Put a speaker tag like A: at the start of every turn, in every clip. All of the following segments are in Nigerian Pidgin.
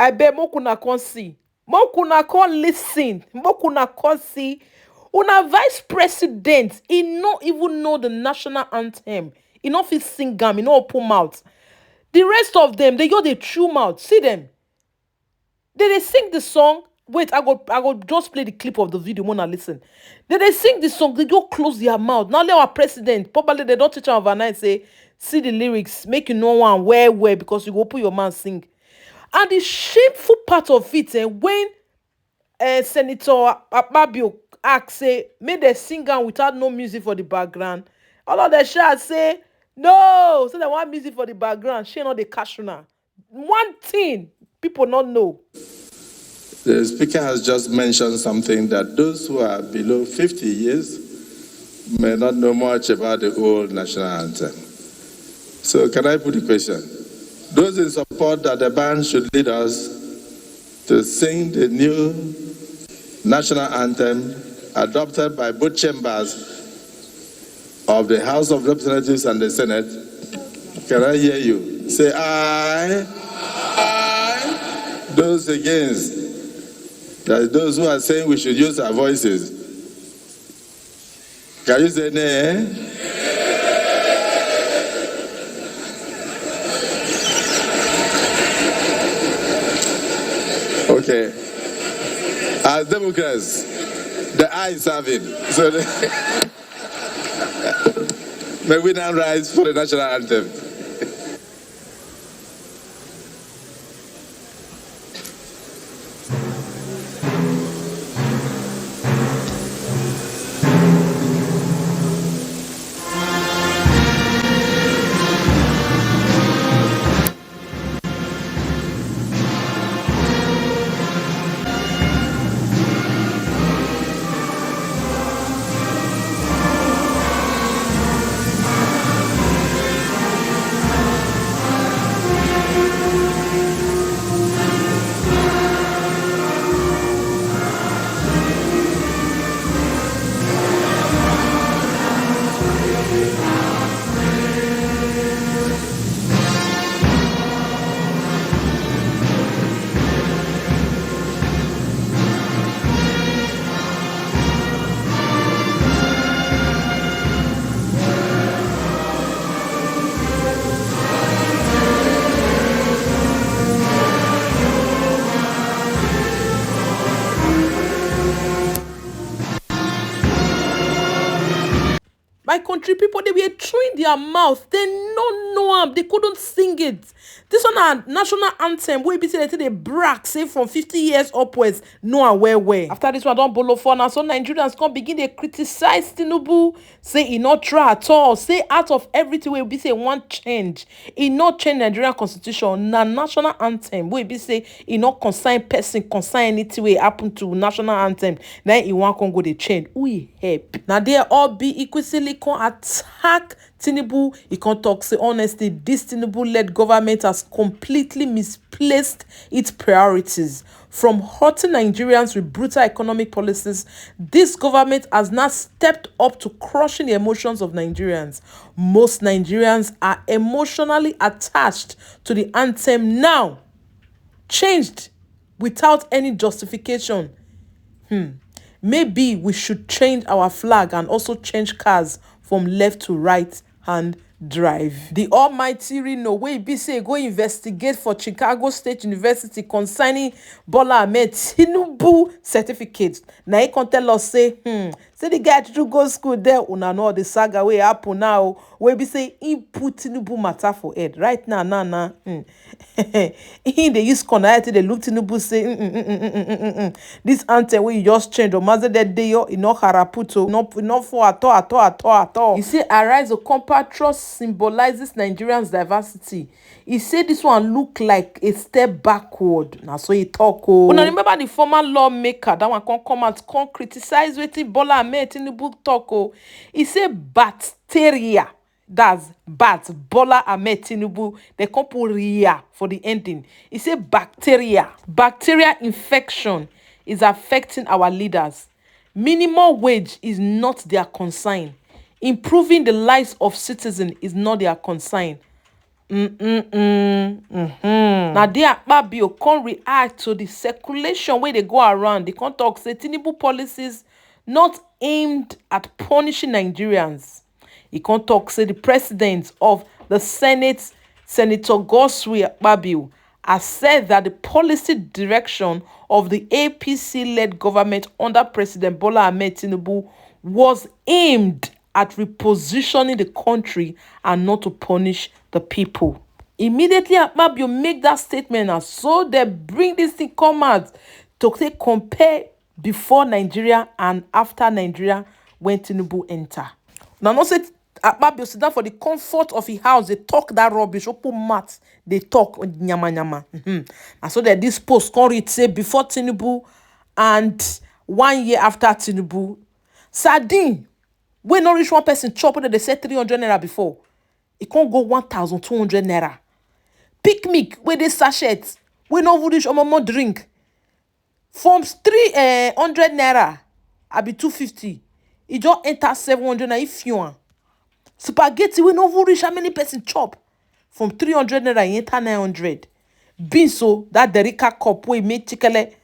A: I bet Mokuna can't see. Mokuna can't listen. Mokuna can't see. Una vice president, he not even know the national anthem. He not fit sing am, he not open mouth. The rest of them, they got the true mouth. See them. They sing the song. Wait, I go just play the clip of the video. Wanna listen? They sing the song. They go close their mouth. Now let our president. Probably they don't teach her overnight. Say, see the lyrics. Make you know one where because you go put your mouth sing. And the shameful part of it, when Senator Akpabio ask say, make they sing am without no music for the background. All of them shout say, no, so they want music for the background. She not the cashuna. One thing people not know.
B: The speaker has just mentioned something that those who are below 50 years may not know much about the old national anthem. So can I put a question? Those in support that the band should lead us to sing the new national anthem adopted by both chambers of the House of Representatives and the Senate, can I hear you? Say aye. Aye. Those against, that those who are saying we should use our voices, can you say nay? Okay. As Democrats, the ayes have it. So may we now rise for the national anthem.
A: My country people, they were throwing their mouth. They no know am. They couldn't sing it. This one a national anthem. We be say they brag say from 50 years upwards. No am where. After this one don't bolo for now. So Nigerians can begin they criticize Tinubu. Say he not try at all. Say out of everything we be say one change. He not change Nigerian constitution. Na national anthem. We be say he not consign person, consign anything we happen to national anthem. Then he want Congo they change. We help. Now they all be equally can attack Tinubu. He can talk say honestly, this Tinubu-led government has completely misplaced its priorities. From hurting Nigerians with brutal economic policies, this government has now stepped up to crushing the emotions of Nigerians. Most Nigerians are emotionally attached to the anthem now, changed without any justification. Maybe we should change our flag and also change cars from left to right hand drive. The almighty Reno wey be say go investigate for Chicago State University concerning Bola Ahmed Tinubu certificate. Now he can tell us say the guy to go school there. Una know the saga wey happen now. We be say he put Tinubu matter for head right now. He they use connect they look Tinubu say this anthem wey you just change or maze that day you no haraputo not for at all. He say arise the compatriots symbolizes Nigerians' diversity. He said this one look like a step backward. Now so he talk. Una remember the former lawmaker that one come out criticize wetin Bola Ahmed Tinubu talk. He say bacteria. That's bat Bola Ahmed Tinubu. They come put ria for the ending. He say bacteria infection is affecting our leaders. Minimum wage is not their concern. Improving the lives of citizens is not their concern. Now the Akpabio can't react to the circulation where they go around. They can't talk say Tinubu policies not aimed at punishing Nigerians. He can't talk say the president of the Senate, Senator Godswill Akpabio, has said that the policy direction of the APC-led government under President Bola Ahmed Tinubu was aimed at repositioning the country and not to punish the people. Immediately, Akpabio make that statement, and so they bring this thing come out to say compare before Nigeria and after Nigeria when Tinubu enter. Now, not say Akpabio sit down for the comfort of his house, they talk that rubbish, open mat, they talk nyama nyama. And so that this post can read say before Tinubu and 1 year after Tinubu, sardine wey no reach one person chop wey they say 300 naira before, e can't go 1,200 naira. Picnic wey dey sachet wey no reach omomo drink from 300 naira abi 250, e just enter 700 naira if you want. Spaghetti wey no reach how many person chop from 300 naira e enter 900. Beans so that Derica cup wey make chikele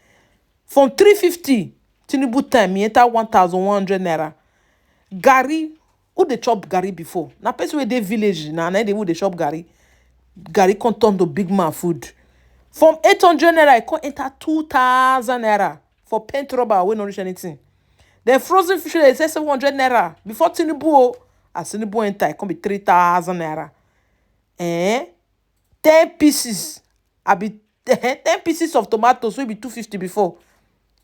A: from 350 Tinubu time e enter 1,100 naira. Garri, who dey chop garri before? Na person wey dey village na dey who dey chop garri. Garri come turn to big man food. From 800 naira, it come enter 2,000 naira for paint rubber wey no reach anything. Then frozen fish dey say 700 naira before Tinubu. As Tinubu enter, it come be 3,000 naira. 10 pieces, abi 10 pieces of tomatoes wey be 250 before.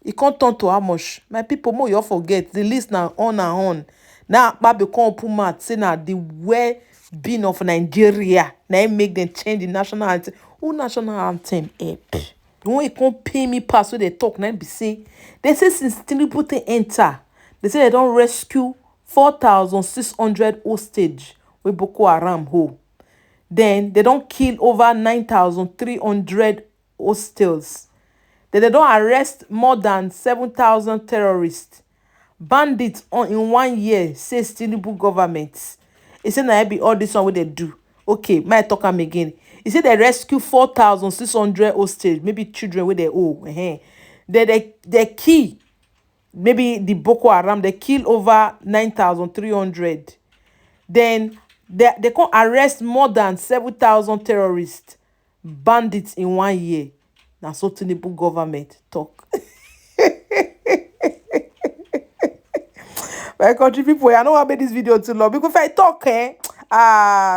A: It can't turn to how much? My people, more you forget. The list now on and on. Now, Akpabio come open mouth say na the well-being of Nigeria now it make them change the national anthem. Who national anthem help? The one it can't pay me pass wey they talk now be say they say since Tinubu they enter, they say they don't rescue 4,600 hostage wey Boko Haram hold. Then they don't kill over 9,300 hostiles. Then they don't arrest more than 7,000 terrorists. Bandits in 1 year, says Tinubu government. He said na be all this one what they do. Okay, might talk am again. He said they rescue 4,600 hostage, maybe children with their own. They kill, maybe the Boko Haram, they kill over 9,300. Then they can arrest more than 7,000 terrorists, bandits in 1 year. Now so Tinubu government talk. My country people, I know I made this video too long because if I talk,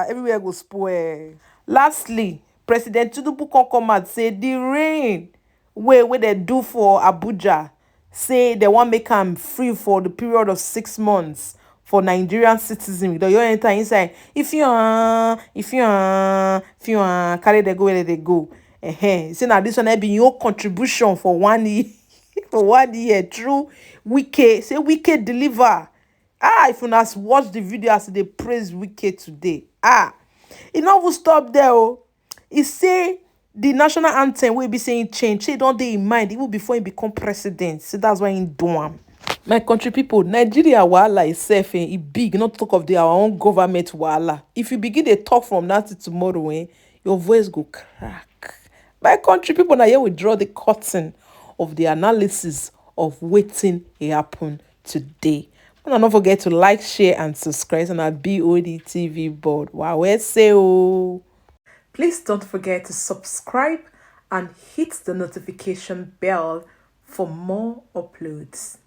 A: everywhere go spoil. Lastly, Presidenttinubu come out say the rain where they do for Abuja, say they want make them free for the period of 6 months for Nigerian citizens. You enter inside. If you carry they go where they go. Say now this one be your contribution for 1 year. For 1 year through Wike. Say Wike deliver. If you not watch the video as they praise Wike today. It not will stop there. He say the national anthem will be saying change. Say don't they in mind even before he become president. So that's why he do am. My country people, Nigeria wahala itself e big, not talk of our own government wahala. If you begin to talk from now to tomorrow, your voice go crack. My country people, now here we draw the curtain of the analysis of wetin happen today. And don't forget to like, share, and subscribe on our Bod TV board. Wow, where say oh. Please don't forget to subscribe and hit the notification bell for more uploads.